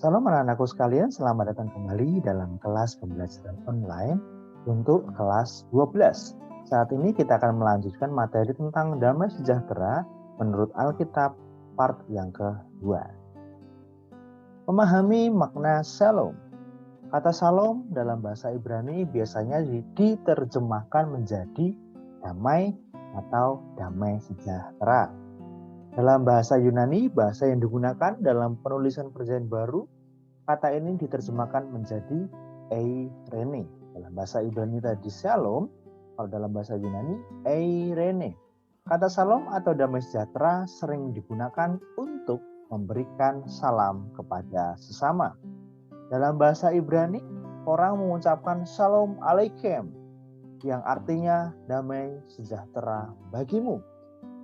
Salam anak-anakku sekalian, selamat datang kembali dalam kelas pembelajaran online untuk kelas 12. Saat ini kita akan melanjutkan materi tentang damai sejahtera menurut Alkitab part yang kedua. Memahami makna shalom. Kata shalom dalam bahasa Ibrani biasanya diterjemahkan menjadi damai atau damai sejahtera. Dalam bahasa Yunani, bahasa yang digunakan dalam penulisan Perjanjian Baru, kata ini diterjemahkan menjadi eirene. Dalam bahasa Ibrani tadi shalom, kalau dalam bahasa Yunani eirene. Kata shalom atau damai sejahtera sering digunakan untuk memberikan salam kepada sesama. Dalam bahasa Ibrani, orang mengucapkan shalom aleichem, yang artinya damai sejahtera bagimu.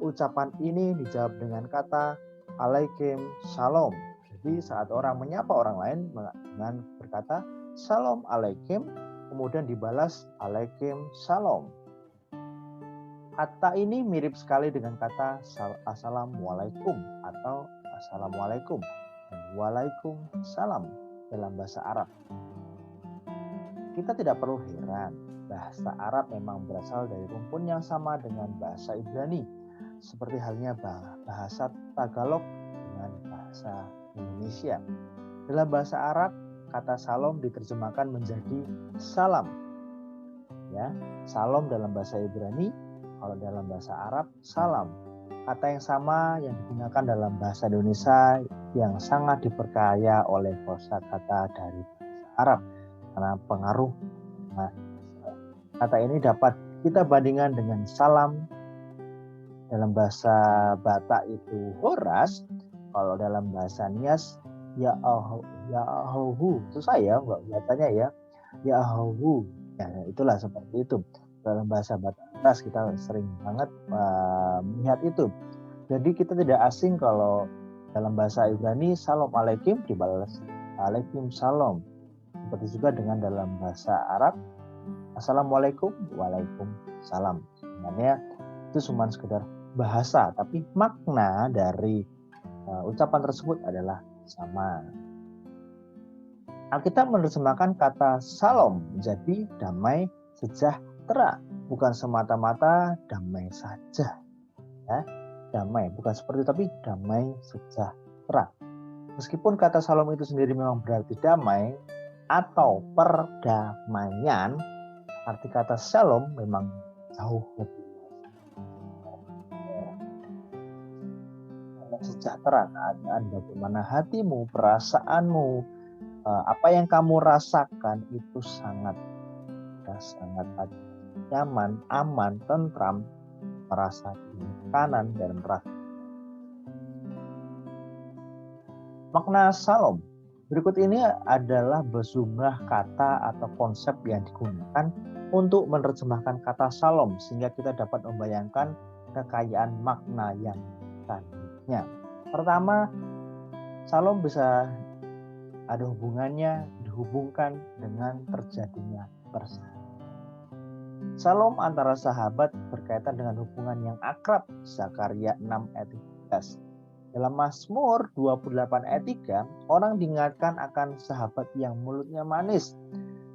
Ucapan ini dijawab dengan kata aleichem shalom. Jadi saat orang menyapa orang lain dengan berkata shalom aleichem, kemudian dibalas aleichem shalom. Kata ini mirip sekali dengan kata assalamualaikum atau assalamualaikum dan waalaikumsalam dalam bahasa Arab. Kita tidak perlu heran, bahasa Arab memang berasal dari rumpun yang sama dengan bahasa Ibrani. Seperti halnya bahasa Tagalog dengan bahasa Indonesia. Dalam bahasa Arab, kata shalom diterjemahkan menjadi salam. Ya, salam dalam bahasa Ibrani, kalau dalam bahasa Arab salam. Kata yang sama yang digunakan dalam bahasa Indonesia yang sangat diperkaya oleh kosakata dari bahasa Arab karena pengaruh. Nah, kata ini dapat kita bandingkan dengan salam. Dalam bahasa Batak itu horas, kalau dalam bahasa Nias ya ahohu. Susah ya bacanya ya. Ya ahohu. Ya, itulah seperti itu. Dalam bahasa Batak kita sering banget melihat itu. Jadi kita tidak asing kalau dalam bahasa Ibrani salam aleichem dibalas aleichem salam. Seperti juga dengan dalam bahasa Arab assalamualaikum waalaikumsalam. Sebenarnya itu cuma sekedar bahasa, tapi makna dari ucapan tersebut adalah sama. Alkitab menerjemahkan kata shalom menjadi damai sejahtera, bukan semata-mata damai saja. Ya, damai, bukan seperti itu, tapi damai sejahtera. Meskipun kata shalom itu sendiri memang berarti damai atau perdamaian, arti kata shalom memang jauh lebih sejahtera keadaan, bagaimana hatimu, perasaanmu, apa yang kamu rasakan itu sangat nyaman, aman, tentram, merasa kanan dan merasa. Makna shalom berikut ini adalah berjumlah kata atau konsep yang digunakan untuk menerjemahkan kata shalom sehingga kita dapat membayangkan kekayaan makna yang tadi. Pertama, shalom bisa ada hubungannya dihubungkan dengan terjadinya persahabatan. Shalom antara sahabat berkaitan dengan hubungan yang akrab. Zakaria 6 ayat 13. Dalam Mazmur 28 ayat 3, orang diingatkan akan sahabat yang mulutnya manis,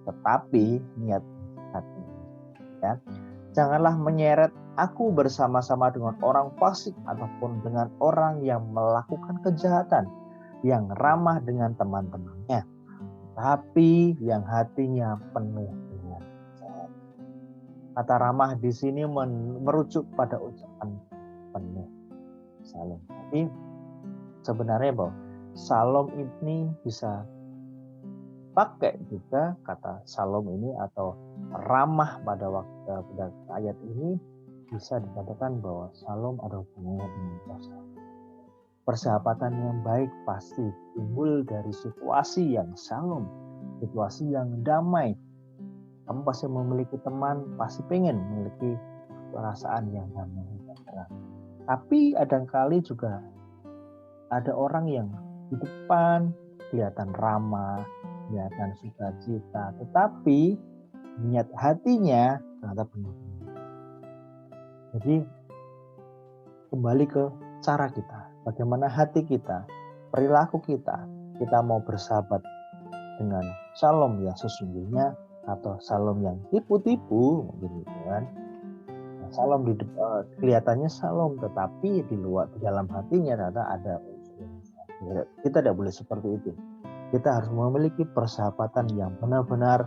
tetapi niat hati. Ya. Janganlah menyeret aku bersama-sama dengan orang fasik ataupun dengan orang yang melakukan kejahatan, yang ramah dengan teman-temannya, tapi yang hatinya penuh dengan jahat. Kata ramah di sini merujuk pada ucapan penuh shalom. Jadi sebenarnya bahwa shalom ini bisa pakai juga kata shalom ini atau ramah pada ayat ini bisa dikatakan bahwa shalom ada hubungannya dengan persahabatan. Persahabatan yang baik pasti timbul dari situasi yang shalom, situasi yang damai. Kamu pasti memiliki teman, pasti pengen memiliki perasaan yang damai. Tapi kadang-kali juga ada orang yang di depan kelihatan ramah, kelihatan sukacita, tetapi niat hatinya ternyata penuh. Jadi kembali ke cara kita, bagaimana hati kita, perilaku kita, kita mau bersahabat dengan Shalom yang sesungguhnya atau Shalom yang tipu-tipu, gitu kan? Nah, Shalom kelihatannya Shalom, tetapi di dalam hatinya ternyata ada unsur. Kita tidak boleh seperti itu. Kita harus memiliki persahabatan yang benar-benar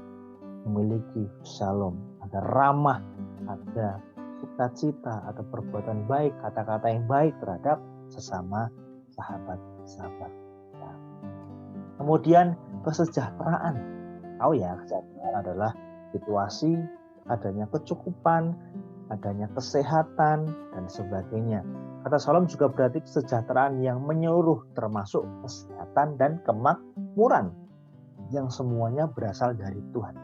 memiliki Shalom, ada ramah, ada sukacita, ada perbuatan baik, kata-kata yang baik terhadap sesama sahabat-sahabat. Nah, kemudian kesejahteraan. Tahu ya, kesejahteraan adalah situasi adanya kecukupan, adanya kesehatan, dan sebagainya. Kata Shalom juga berarti kesejahteraan yang menyeluruh, termasuk kesehatan dan kemakmuran, yang semuanya berasal dari Tuhan.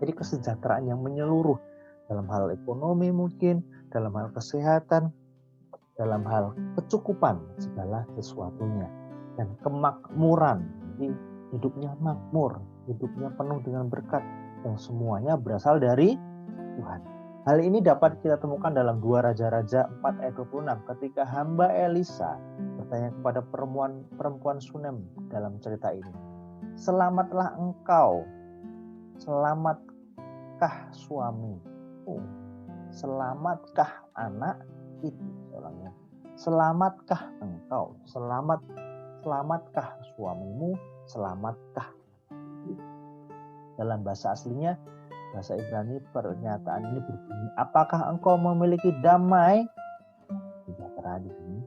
Jadi kesejahteraan yang menyeluruh dalam hal ekonomi mungkin, dalam hal kesehatan, dalam hal kecukupan segala sesuatunya, dan kemakmuran. Jadi hidupnya makmur, hidupnya penuh dengan berkat, yang semuanya berasal dari Tuhan. Hal ini dapat kita temukan dalam 2 Raja-Raja 4 ayat 26 ketika hamba Elisa bertanya kepada perempuan Sunem dalam cerita ini. Selamatlah engkau, selamatkah suami? Selamatkah anak itu? Orangnya. Selamatkah engkau? Selamatkah suamimu? Selamatkah? Dalam bahasa aslinya, bahasa Ibrani, pernyataan ini berbunyi, apakah engkau memiliki damai? Sejahtera di sini.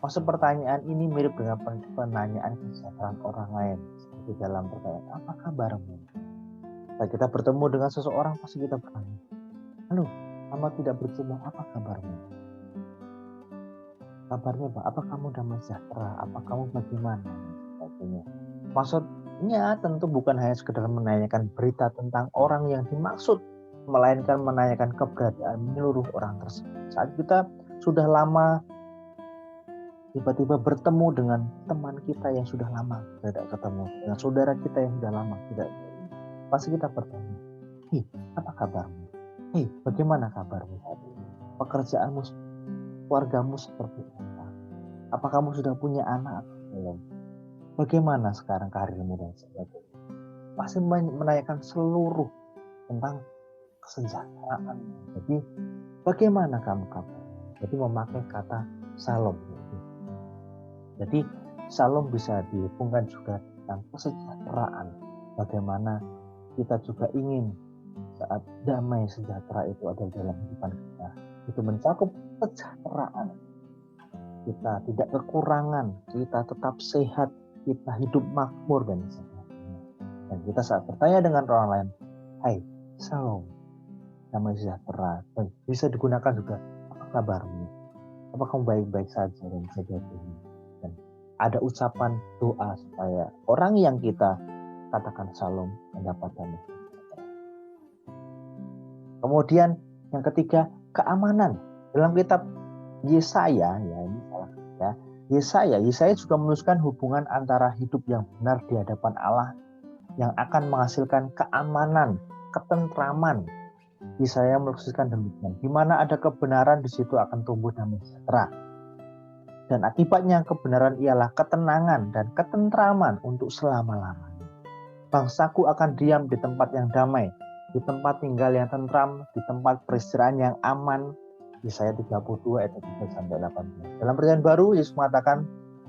Maksud pertanyaan ini mirip dengan penanyaan kesejahteraan orang lain. Seperti dalam pertanyaan, apa kabarmu? Saat kita bertemu dengan seseorang, pasti kita bertanya, halo, lama tidak bertemu, apa kabarmu? Kabarnya apa? Apa kamu damai sejahtera? Apa kamu bagaimana? Sebagainya. Maksudnya tentu bukan hanya sekedar menanyakan berita tentang orang yang dimaksud, melainkan menanyakan keberadaan menyeluruh orang tersebut. Saat kita sudah lama tiba-tiba bertemu dengan teman kita yang sudah lama tidak ketemu, dengan saudara kita yang sudah lama tidak, pasti kita bertanya, hei, apa kabarmu? Hei, bagaimana kabarmu saat ini? Pekerjaanmu, keluargamu seperti apa? Apa kamu sudah punya anak atau belum? Bagaimana sekarang karirmu dan sebagainya? Pasti menanyakan seluruh tentang kesejahteraan. Jadi bagaimana kamu kabarnya? Jadi memakai kata Shalom. Jadi Shalom bisa dihubungkan juga tentang kesejahteraan. Bagaimana kita juga ingin saat damai sejahtera itu ada dalam kehidupan kita. Itu mencakup kesejahteraan. Kita tidak kekurangan, kita tetap sehat, kita hidup makmur dan sebagainya. Dan kita saat bertanya dengan orang lain, hai, Shalom, damai sejahtera, bisa digunakan juga, apa kabarmu? Apa kamu baik-baik saja dan sebagainya. Dan ada ucapan doa supaya orang yang kita katakan Shalom mendapat damai sejahtera. Kemudian yang ketiga, keamanan. Dalam kitab Yesaya, ya ini salah ya. Yesaya juga menuliskan hubungan antara hidup yang benar di hadapan Allah yang akan menghasilkan keamanan, ketentraman. Yesaya menuliskan demikian, di mana ada kebenaran di situ akan tumbuh damai sejahtera. Dan akibatnya kebenaran ialah ketenangan dan ketentraman untuk selama-lamanya. Bangsaku akan diam di tempat yang damai, di tempat tinggal yang tentram, di tempat peristirahatan yang aman. Yesaya 32 ayat 3-18. Dalam Perjanjian Baru, Yesus mengatakan,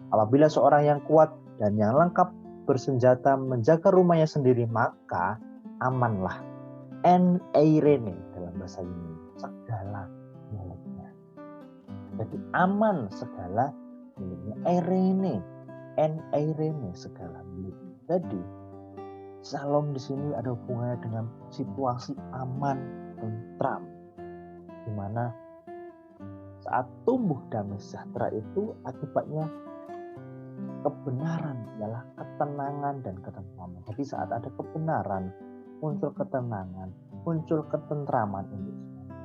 apabila seorang yang kuat dan yang lengkap bersenjata menjaga rumahnya sendiri, maka amanlah. En eirene dalam bahasa Yunani, segala miliknya. Jadi aman segala miliknya. Eirene, en eirene segala miliknya. Jadi Shalom di sini ada hubungannya dengan situasi aman, tentram, di mana saat tumbuh damai sejahtera itu akibatnya kebenaran ialah ketenangan dan ketentraman. Jadi saat ada kebenaran, muncul ketenangan, muncul ketentraman untuk semua.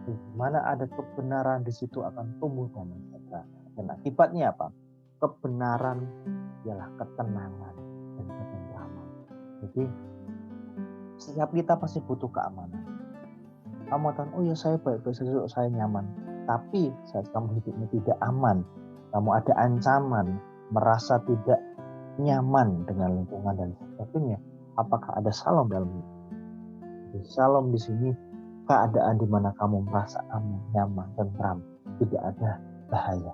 Di mana ada kebenaran di situ akan tumbuh damai sejahtera. Dan akibatnya apa? Kebenaran ialah ketenangan dan ketentraman. Jadi setiap kita pasti butuh keamanan. Kamu katakan, oh ya saya baik-baik saja, saya nyaman. Tapi saat kamu hidupnya tidak aman, kamu ada ancaman, merasa tidak nyaman dengan lingkungan dan sebagainya. Apakah ada shalom dalam hidup? Shalom di sini keadaan di mana kamu merasa aman, nyaman, tentram, tidak ada bahaya.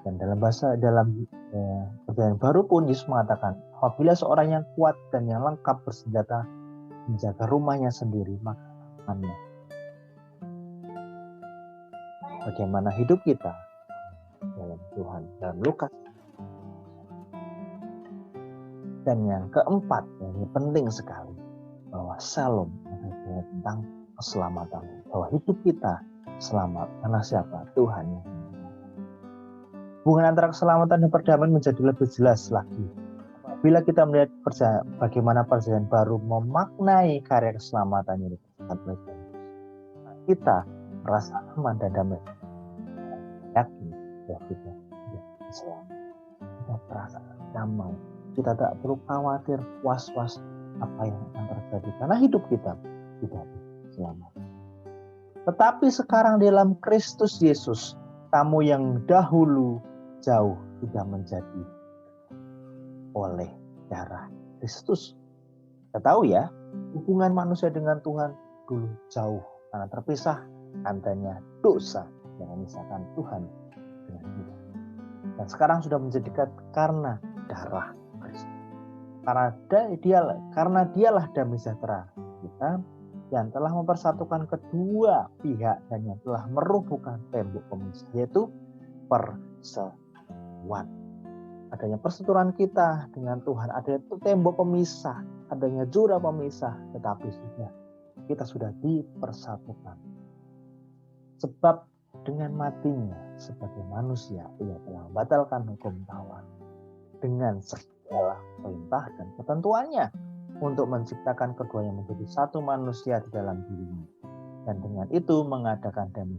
Dan dalam perjanjian baru pun Yesus mengatakan, apabila seorang yang kuat dan yang lengkap bersenjata menjaga rumahnya sendiri, maka amannya. Bagaimana hidup kita dalam Tuhan, dalam Lukas. Dan yang keempat, ini penting sekali, bahwa shalom adalah tentang keselamatan. Bahwa hidup kita selamat karena siapa? Tuhan. Hubungan antara keselamatan dan perdamaian menjadi lebih jelas lagi bila kita melihat bagaimana perjanjian baru memaknai karya keselamatan ini. Kita merasa aman dan damai, yakin bahwa kita selamat, kita merasa damai, kita tak perlu khawatir, was-was apa yang akan terjadi karena hidup kita sudah selamat. Tetapi sekarang dalam Kristus Yesus, kamu yang dahulu jauh sudah menjadi oleh darah Kristus. Kita tahu ya, hubungan manusia dengan Tuhan dulu jauh karena terpisah, adanya dosa yang memisahkan Tuhan dengan kita. Dan sekarang sudah menjadi dekat karena darah Kristus. Karena dialah damai sejahtera kita yang telah mempersatukan kedua pihak dan yang telah merubuhkan tembok pemisah, yaitu persatuan. Adanya persatuan kita dengan Tuhan, adanya tembok pemisah, adanya jurang pemisah, tetapi kita sudah dipersatukan. Sebab dengan matinya sebagai manusia, ia telah membatalkan hukum Taurat dengan segala perintah dan ketentuannya untuk menciptakan keduanya menjadi satu manusia di dalam dirinya, dan dengan itu mengadakan damai,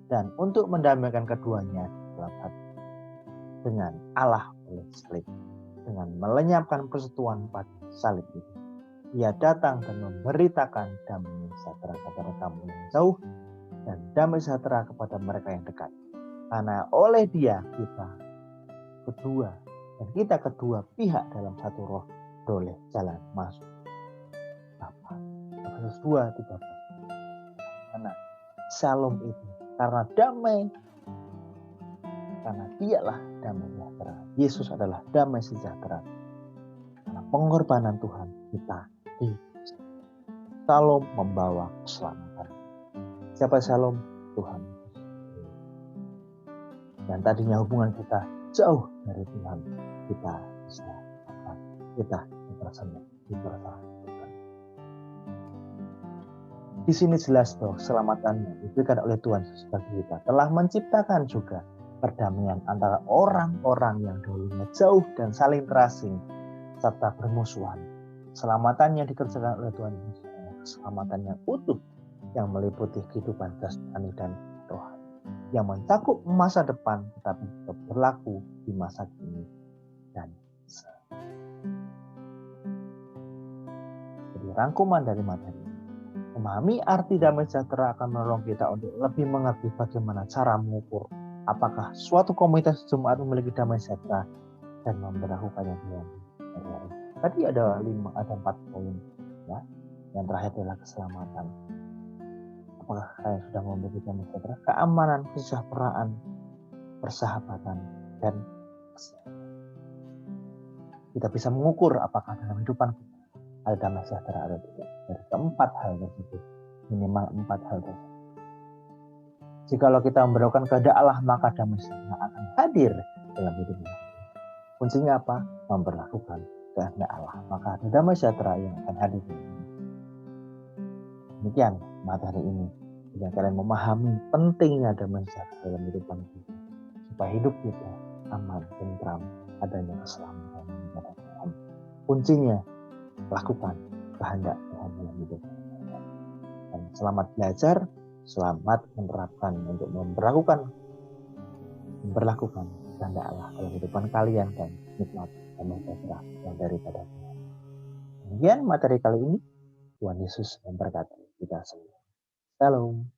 dan untuk mendamaikan keduanya dalam hati dengan Allah oleh salib, dengan melenyapkan persekutuan pada salib itu. Ia datang dan memberitakan damai sejahtera kepada kamu yang jauh dan damai sejahtera kepada mereka yang dekat. Karena oleh Dia kita kedua pihak dalam satu roh boleh jalan masuk Bapa. Efesus 2:13. Karena shalom itu karena damai, karena Dialah damai sejahtera. Yesus adalah damai sejahtera. Karena pengorbanan Tuhan kita di shalom membawa keselamatan. Siapa shalom? Tuhan. Dan tadinya hubungan kita jauh dari Tuhan, kita diselamatkan, kita dipersatukan. Di sini jelas bahwa keselamatannya diberikan oleh Tuhan Yesus bagi kita, telah menciptakan juga perdamaian antara orang-orang yang dulunya jauh dan saling terasing serta bermusuhan. Keselamatan yang dikerjakan oleh Tuhan Yesus, keselamatan yang utuh yang meliputi kehidupan jasmani dan rohani, yang mencakup masa depan tetapi tetap berlaku di masa kini dan jadi rangkuman dari materi. Memahami arti damai sejahtera akan menolong kita untuk lebih mengerti bagaimana cara mengukur apakah suatu komunitas jemaat memiliki damai sejahtera dan memberlakukannya dengan hari-hari. Tadi ada 4 poin ya. Yang terakhir adalah keselamatan. Apakah kalian sudah memiliki damai sejahtera? Keamanan, kesejahteraan, persahabatan, dan kesehatan. Kita bisa mengukur apakah dalam kehidupan kita ada damai sejahtera atau tidak. Dari keempat hal tersebut, minimal 4 hal tersebut. Jikalau kita memberlakukan kehendak Allah, maka damai sejahtera akan hadir dalam hidup kita. Kuncinya apa? Memberlakukan kehendak Allah, maka ada damai sejahtera yang akan hadir. Demikian materi ini. Jika kalian memahami pentingnya damai sejahtera dalam hidupan kita, supaya hidup kita aman, tentram, adanya keselamatan. Kuncinya lakukan kehendak Tuhan dalam hidup. Dan selamat belajar, selamat menerapkan untuk memberlakukan kehendak Allah dalam kehidupan kalian dan nikmat damai sejahtera yang daripada Tuhan. Demikian materi kali ini. Tuhan Yesus memberkati kita semua. Shalom.